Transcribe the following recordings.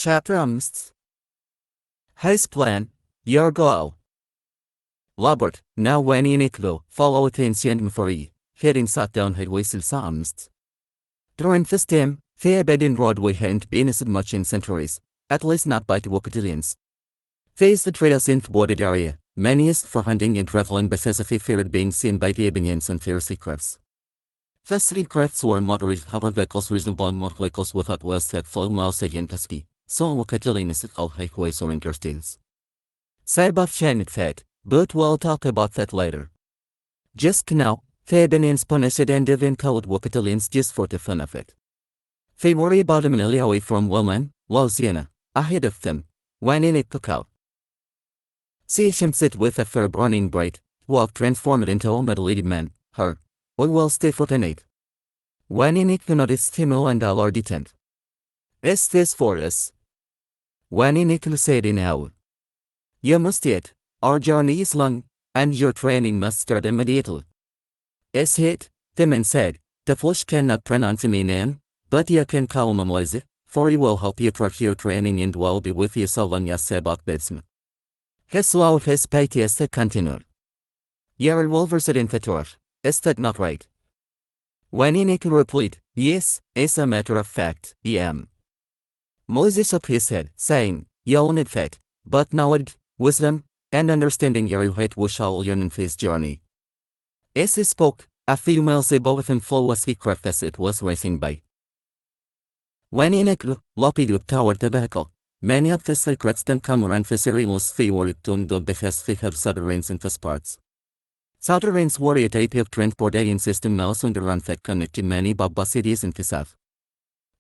Chapter 5 His plan, your goal. Labert, now when in Iklo, follow attention for heading sat down highway Psalms. During this time, they in Broadway hadn't been as much in centuries, at least not by the Wokatilians. Face the traders in the bordered area, many is for hunting and traveling because they feared being seen by the Ebonians and their secrets. The street crafts were moderate hover vehicles reasonable and more vehicles without less that flow miles again pesky, so Wokatilians at all highways or interstates. Sabbath Janet fed, but we'll talk about that later. Just now, the Ebonians punished and even called Wokatilians just for the fun of it. They worry about a mile away from Woman, Louisiana, ahead of them, when in it took out. See him sit with a fair burning bright, walk transformed into a middle-aged man, her, or will stay for the night. When in it noticed him and all are detent. Is this for us? When in it said in out. You must yet, our journey is long, and your training must start immediately. Is it? The man said, the flesh cannot pronounce me name, but you can call me Moise, for he will help you through your training and will be with you so long as Sabbath bidsman. His law of his piteous continued. Your revolvers in the door, is that not right? When Enoch replied, yes, as a matter of fact, I am. Moses shook his head, saying, you own it fact, but knowledge, wisdom, and understanding your height will shall yearn in his journey. As he spoke, a few miles above him flew a sea craft as it was racing by. When Enoch looked toward the vehicle, many of the secrets then come around the serious were tuned up because they have submarines in these parts. Submarines were a type of transportation system mouse underground that connected many Baba cities in the south.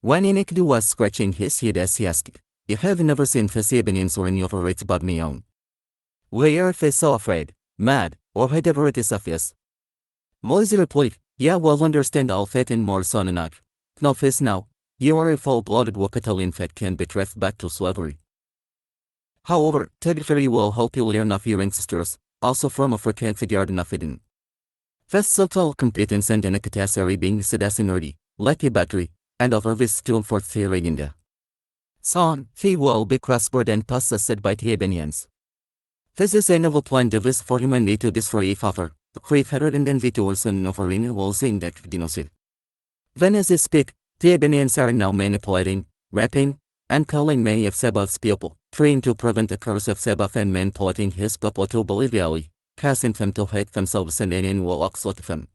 When Enoch was scratching his head as he asked, you have never seen the Ebonians or any operates but me own. Why are they so afraid, mad, or whatever it is of us? Moses replied, yeah, well understand all that and more son enough. Know this now. You are a full-blooded Wokatilian that can be traced back to slavery. However, Teddy will help you learn of your ancestors, also from Africa the Garden of Eden. This subtle competence and in a catastrophe being citizenry, like a battery, and other this still for theory India. Son, he will be crossword and possessed by the Ebonians. This is a novel plan devised for humanity to destroy a father, to create hatred and envy towards an overweening will saying that genocide. Then as they speak, the Ebonians are now manipulating, raping, and killing many of Sabbath's people, trying to prevent the curse of Sabbath and manipulating his people to believe really, causing them to hate themselves and anyone will exploit them.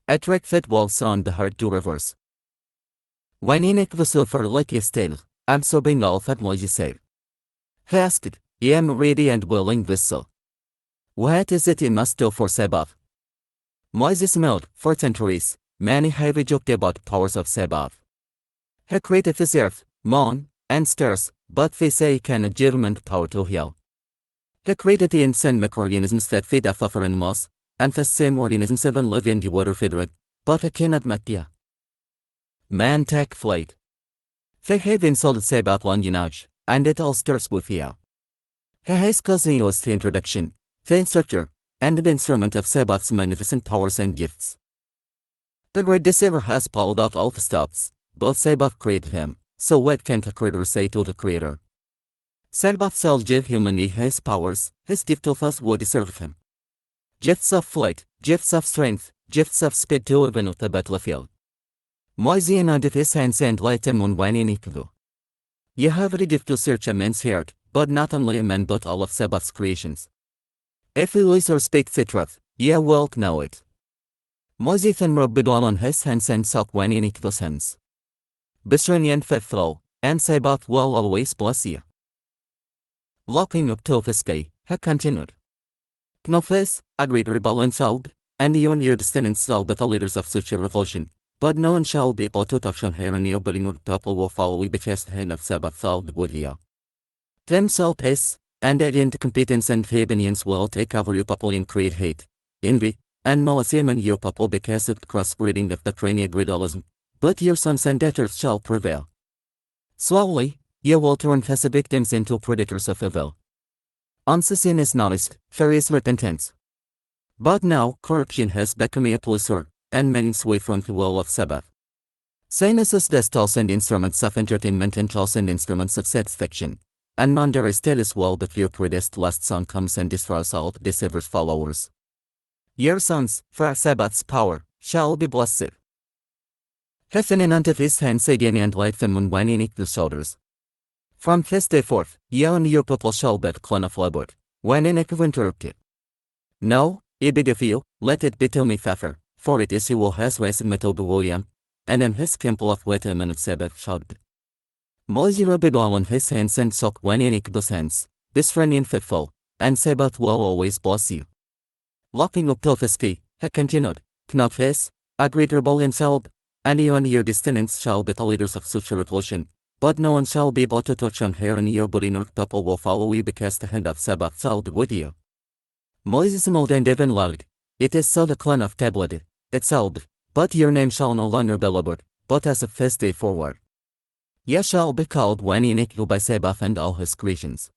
A trick that will sound the hard to reverse. When Enoch was over like his tail, I'm so being all that Moses said. He asked, I am ready and willing this so. What is it you must do for Sabbath? Moses smiled, for centuries. Many have joked about the powers of Sabbath. He created this earth, moon, and stars, but they say he cannot give power to heal. He created the insane microorganisms that feed off of animals, and the same organisms even live in the water federate, but he cannot make the man take flight. They have insulted Sabbath lineage, and it all starts with you. He has caused us the introduction, the instructor, and the instrument of Sabbath's magnificent powers and gifts. The great deceiver has pulled out all the stops, but Sabbath created him, so what can the creator say to the creator? Sabbath shall give humanity his powers, his gift of us would deserve him. Gifts of flight, gifts of strength, gifts of speed to even the battlefield. Moses united his hands and light him on when in Ikulu. You have the gift to search a man's heart, but not only a man but all of Sabbath's creations. If you lose or speak the truth, you will know it. Moses then rubbed all on his hands and soaked when in Ikulu's hands. Bishran and faithful, and Sabbath will always bless you. Looking up to the sky, he continued. Know this, agreed LarryBolin said, and you and your descendants shall be the leaders of such a revolution, but no one shall be able to touch on her and your building of people will follow you because the hand of Sabbath shall be with you. Them shall pass, and at end competence and the Ebonians will take over your people and create hate, envy, and malice among your people because of the crossbreeding of the trained riddleism, but your sons and daughters shall prevail. Slowly, you will turn these victims into predators of evil. Once sin is noticed, there is repentance. But now corruption has become a pleasure, and men sway from the will of Sabbath. Sinuses des tausend instruments of entertainment and tausend instruments of satisfaction. And none is status well but your predest last song comes and destroys all deceivers followers. Your sons, for Sabbath's power, shall be blessed. Heaven and unto his hands again and life and when in the shoulders. From this day forth, ye and your people shall be clone of labor, when in interrupted. No, it be of you, let it be to me favor, for it is he who has raised me to William, and in his temple of Wetham and of Sabbath shall be. Moses rubbed all on his hands and soak when in those hands, this friend in faithful, and Sabbath will always bless you. Locking up till this he continued, Knot his, agreed Bolin shall be, and you and your descendants shall be the leaders of such a revolution, but no one shall be able to touch on her and your body nor people will follow you because the hand of Sabbath shall be with you. Moses mold and even loud, it is so the clan of tablet, it shall be, but your name shall no longer be laboured, but as a feast day forward. Ye shall be called when Enoch by Sabbath and all his creations.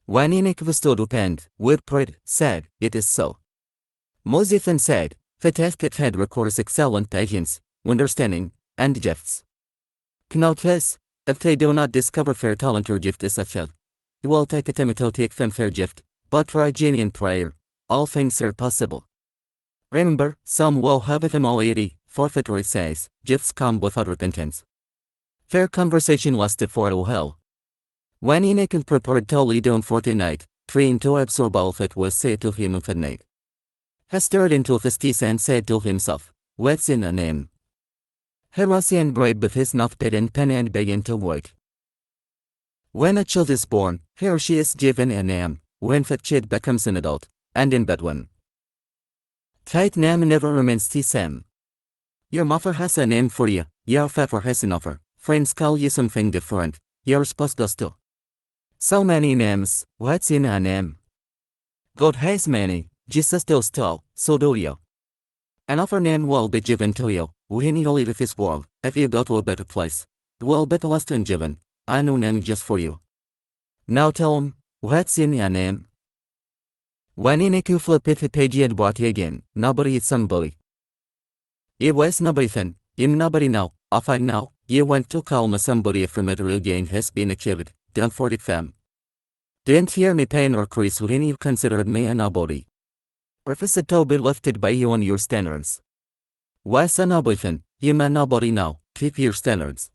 When Enoch stood up and, with pride, said, It is so. Moses then said, The task had requires excellent patience, understanding, and gifts. Knowledge this, if they do not discover fair talent or gift is such a, you will take a time to take them fair gift, but for a genuine prayer, all things are possible. Remember, some will have them already, forfeiture says, gifts come without repentance. Fair conversation lasted for a while. When Enoch prepared to lead on for the night, trying to absorb all that was said to him of the night. He stirred into his teeth and said to himself, What's in a name? He was and brave with his not dead and pen and began to work. When a child is born, he or she is given a name, when that child becomes an adult, and in bed one. That name never remains the same. Your mother has a name for you, your father has another. Friends call you something different, your spouse does too. So many names, what's in a name? God has many, Jesus does too, so do you. Another name will be given to you, when you leave this world, if you go to a better place. It will be the last one given, a new name just for you. Now tell 'em, what's in a name? When Enoch flipped the page and bought again, nobody is somebody. It was nobody then, nobody now, off I now. You went to call me somebody if a material gain has been achieved, don't for it fam. Didn't hear me pain or crease when you considered me a nobody. Refused to be lifted by you on your standards. Was a nobody then, you a nobody now, keep your standards.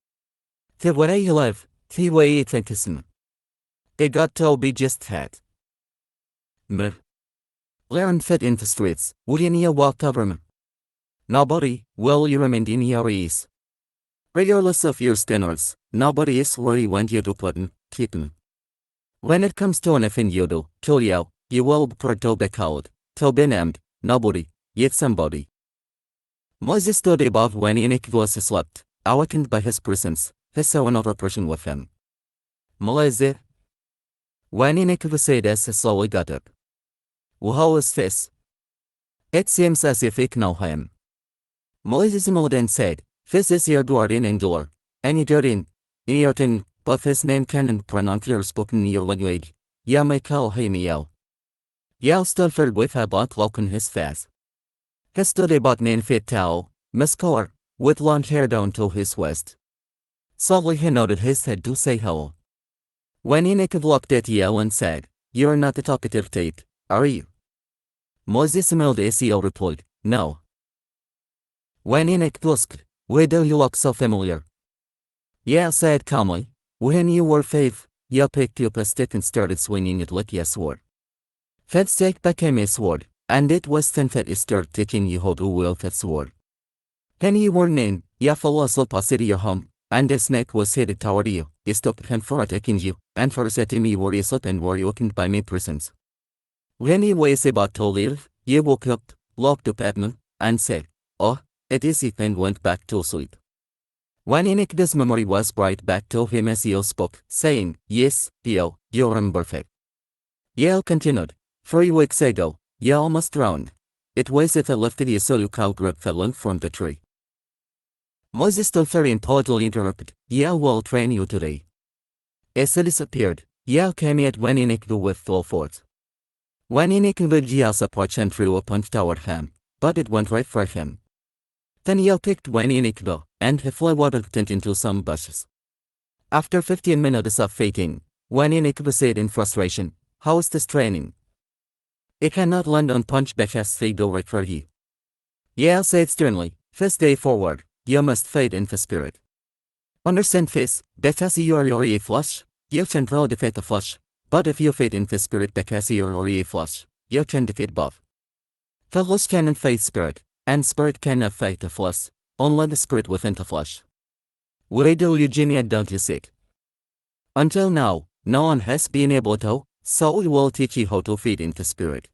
The way you live, the way you think is me. It got to be just that. Me. Learn fit in the streets, wouldn't you walk over me? Nobody, will you remain in your ease. Regardless of your standards, nobody is where you want you to put in, keep in. When it comes to anything you do, you will be proud to be called, to be named, nobody, yet somebody. Moses stood above when Enoch was asleep, awakened by his presence, he saw another person with him. Moses. When Enoch said as he slowly got up. How is this? It seems as if I know him. Moses more than said, This is your guardian angel, and in your thing, but his name cannot pronounce your spoken in your language. Ya may call him Yel. Yel stood firm with a black cloak on his face. He stood about 9 feet tall, muscular, with long hair down to his waist. Slowly he nodded his head to say hello. When Enoch looked at Yel and said, You're not a talkative type, are you? Moses smiled as Yel replied, No. When Enoch asked, Why do you look so familiar? Yel said calmly, When you were 5, you picked up a stick and started swinging it like a sword. That stick became a sword, and it was then that you started teaching you how to wield that sword. When you were 9, you fell asleep outside your home, and the snake was headed toward you. You stopped him for attacking you, and for setting me where you slept and were awakened by my presence. When he was about to leave, you woke up, looked up at me, and said, Oh, it is it, and went back to sleep. When Enoch's memory was brought back to him as Yel spoke, saying, Yes, Yel, you remember that. Yel continued, 3 weeks ago, you almost drowned. It was that I lifted you so you could grab the limb from the tree. Moses stood there and politely interrupted, Yel will train you today. As he disappeared, Yel came at when Enoch with full force. When Enoch led Yel's approach and threw a punch toward him, but it went right for him. Then Yel kicked when Enoch and he flew water-tent into some bushes. After 15 minutes of fighting, when Iniquity said in frustration, "How is this training? It cannot land on punch Becca's feet over for you." Yale said sternly, "This day forward, you must fight in the spirit. Understand this, because you are already flesh, you can well defeat the flesh, but if you fight in the spirit because you are already flesh, you can defeat both. The flesh cannot fight spirit, and spirit cannot fight the flesh, only the spirit within the flesh. Widow Eugenia don't you see? Until now, no one has been able to, so we will teach you how to feed in the spirit.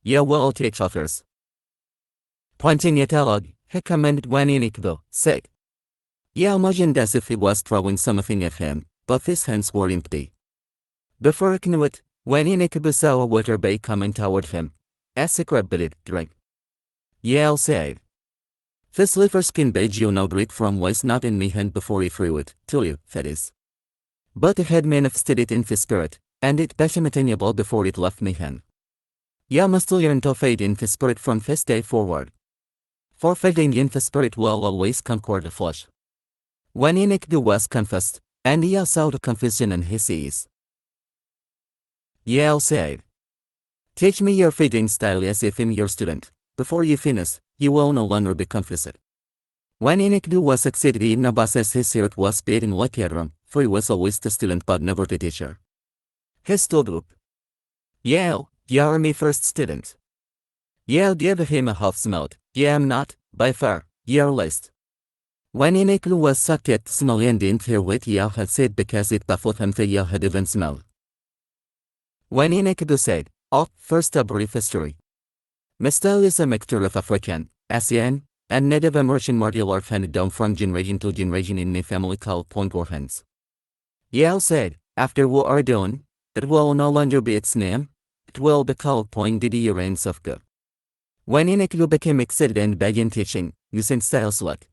You will teach others." Pointing at Elog, he commanded when Iniquity said. He imagined as if he was throwing something at him, but his hands were empty. Before he knew it, when Iniquity saw a water bay coming toward him, as he grabbed it, drink. Yale said, "This liver skin beige you now drink from was not in my hand before he threw it to you, that is. But he had manifested it in the spirit, and it became attainable before it left my hand. You must learn to fight in the spirit from this day forward. For fighting in the spirit will always conquer the flesh." When Iniquity was confessed, and he saw the confusion in his eyes, Yale said, "Teach me your fighting style as if I'm your student. Before you finish, you will no longer be confused." When Iniquity was succeeded in a process, his heart was beating like a drum, for he was always the student but never the teacher. He stood up. "Yale, you are my first student." Yale gave him a half smile. "You am not, by far, your least." When Iniquity was sucked at the smell and didn't hear what Yale had said because it baffled him that Yale had even smelled. When Iniquity said, "Oh, first a brief history. My style is a mixture of African, Asian, and Native American martial art handed down from generation to generation in my family called Point War Hands." Yale said, "After we are done, it will no longer be its name, it will be called Point Diddy Reigns of God." When Iniquity became excited and began teaching, using styles like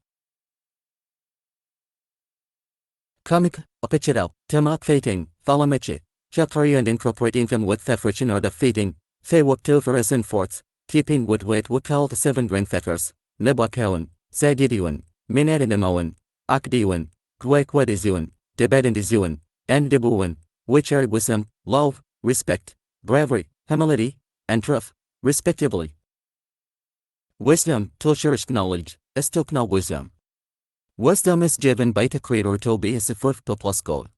comic, opechero, temak fighting, thalameche, chakari and incorporating them with the friction art of feeding, they worked over as in forts, keeping with what we call the 7 grandfathers, Nebakawan, Zagidiwan, Minadinamowan, Akdiwan, Gwaikwadizuan, Debadandizuan, and Debuwan, which are wisdom, love, respect, bravery, humility, and truth, respectively. Wisdom, to cherish knowledge, is to know wisdom. Wisdom is given by the Creator to be as a fourth to plus God.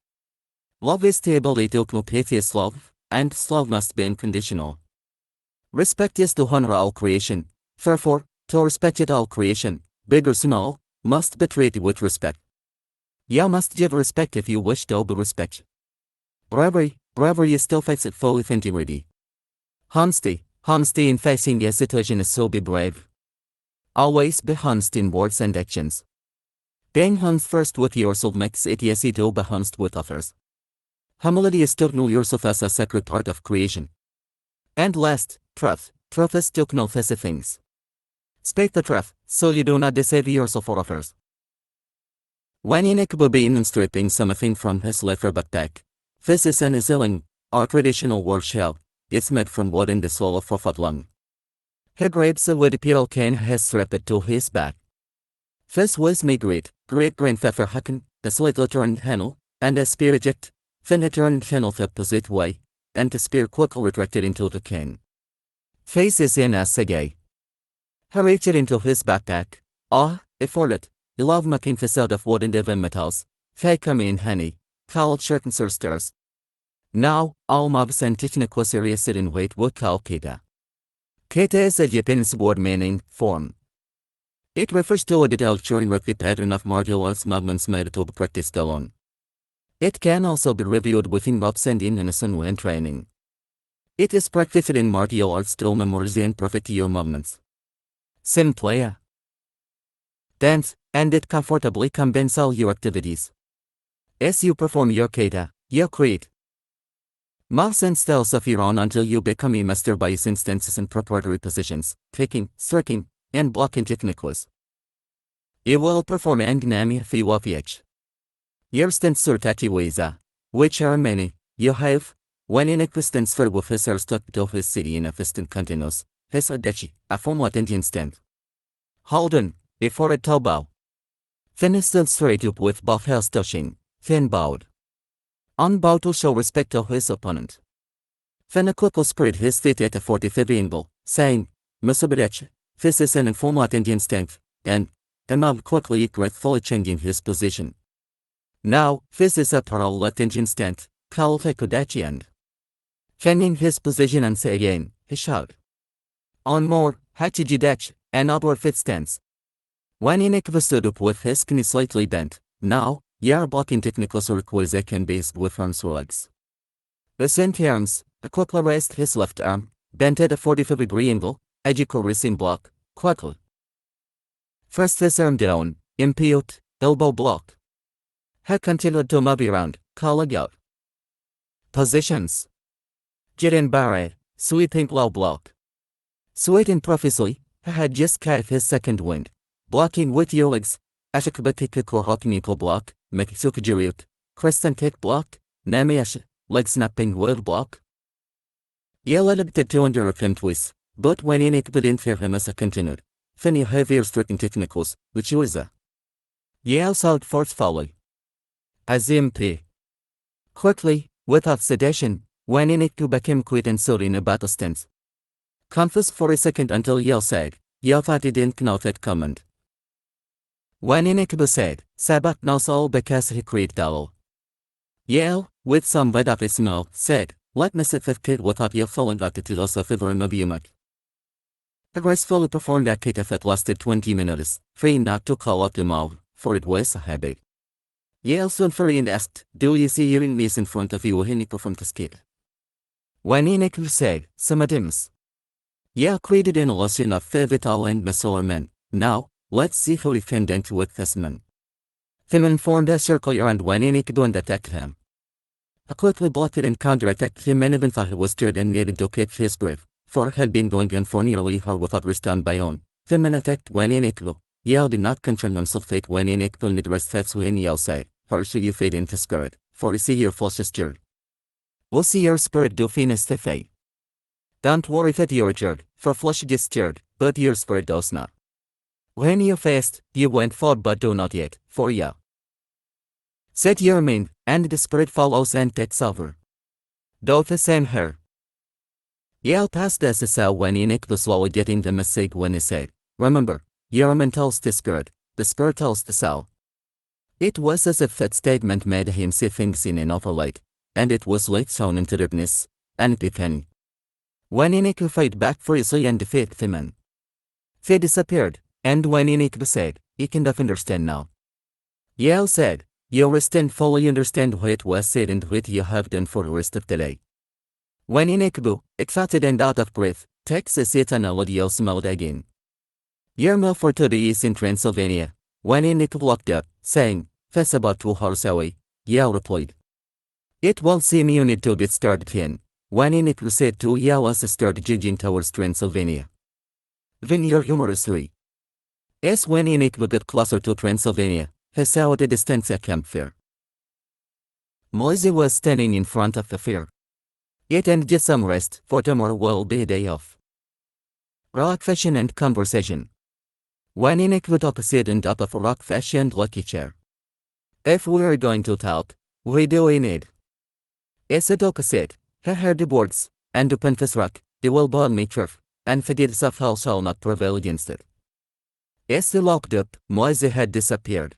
Love is the ability to know His love, and this love must be unconditional. Respect is to honor all creation, therefore, to respect all creation, big or small, must be treated with respect. You must give respect if you wish to be respected. Bravery is to face it full with integrity. Honesty in facing a situation is so be brave. Always be honest in words and actions. Being honest first with yourself makes it easy to be honest with others. Humility is to know yourself as a sacred part of creation. And last, truth. Truth is to know these things. Speak the truth, so you do not deceive yourself or others. When Iniquity began stripping something from his leather backpack, this is an Isiling, our traditional war shell. It's made from wood in the soul of Prophet lung. He grabs a wood peel cane has strapped it to his back. This was my great-grandfather Hakan, the slightly turned handle, and a spear eject, then he turned handle the opposite way, and the spear quickly retracted into the cane. Faces in as Segay. He reached into his backpack. I for it. I love making this out of wood and even metals. They come in honey, called certain stars. Now, all mobs and technical serious in weight would call Keta. Keta is a Japanese word meaning form. It refers to a detailed choreography pattern of martial arts movements made to be practiced alone. It can also be reviewed within mobs and in unison when training. It is practiced in martial arts to memorize and perfect your movements. Simply dance, and it comfortably combines all your activities. As you perform your kata, you create moves and styles of your own until you become a master by use instances and preparatory positions, kicking, striking, and blocking techniques. You will perform Angnami Fiwafiach. Your stance surtati ways, which are many, you have, when in existence for with his are stuck to his city in a fistant continuous, his adechi, a form what Indian stand. Holden, before a tobao. Finn stood straight up with both hands touching. Finn bowed. On bowed to show respect to his opponent. Finn quickly spread his feet at a 45 angle, saying, Musabirech, this is an informal Indian strength, and Imam quickly gratefully changing his position. Now, this is a parallel Indian strength, Kalfe Kodachi and changing his position and say again, he shouted. On more, Hachijidach, and upward fit stance. When Inik stood up with his knee slightly bent, now, Yar blocking technical requires a can based with arms legs. The same arms, a quickly raised his left arm, bent at a 45-degree angle, Ejiko racing block, quickly. First his arm down, impute, elbow block. He continued to move around, calling out. Positions. Jirin Bare, sweeping low block. Sweating profusely, he had just caught his second wind, blocking with your legs, Ashikabatikiko Hokiniko block, Mekisukajiriut, crescent kick block, Namiash, leg snapping word block. Yell adapted to under a twist, but when Inik didn't fear him as a continued, Finny heavier stricken technicals, which was a Yell sought forcefully. As MP. Quickly, without sedation, when Inik became quiet and sought in a battle stance. Confused for a second until Yell said, Yell thought he didn't know that command. When Inik said, Sabat knows all because he created Dalo. Yell, with some bite of his mouth, said, let me sit with kid without Yell falling out to loss of ever in a biumak. The gracefully performed that kick that lasted 20 minutes, free not to call up the mouth, for it was a habit. Yell soon free and asked, do you see your enemies in front of you when he performed this kick? When Inik said, Samadims. Yell created an illusion of Fevital and Masolar men. Now, let's see how he can dent with this man. Thiman formed a circle around when Inik don't attack him. I quickly blocked it and counter-attacked him and even thought he was scared and needed to keep his grip, for it had been going on for nearly her without respond by own. Thiman attacked when Inik Yell did not concern himself fate when Inik need rest that's when Yell said, or should you fade into spirit, for you see your flesh is stirred. We'll see your spirit do finish the fate. Don't worry that you're stirred, for flesh gets stirred, but your spirit does not. When you fast, you went forward but do not yet, for ya. Set your mind, and the spirit follows and takes over. Do the same here. Yell passed as a cell when Inik was slowly getting the message when he said, remember, your mind tells the spirit tells the cell. It was as if that statement made him see things in another light, and it was like shown into darkness, and it became. When Inik fight back furiously and defeat the man. They disappeared, and when Inik said, you can understand now. Yell said, you rest and fully understand what it was said and what you have done for the rest of the day. When Inik excited and out of breath, takes a seat and Yell smiled again. Yermo for 30 years in Transylvania. When Inik looked up, saying, that's about 2 hours away, Yell replied. It won't seem you need to get started in. When Inik said to Yell as started jigging towards Transylvania. Then you're humorously. As when Inik would get closer to Transylvania, he saw at a distance a campfire. Moise was standing in front of the fire. It and get some rest, for tomorrow will be a day off. Relaxation and conversation. When Inik would opposite and up of a rock fashioned lucky chair. If we're going to talk, we do need. As a doka said, he heard the words, and upon this rock, they will burn me turf, and forget of hell shall not prevail against it. As they looked up, Moise had disappeared.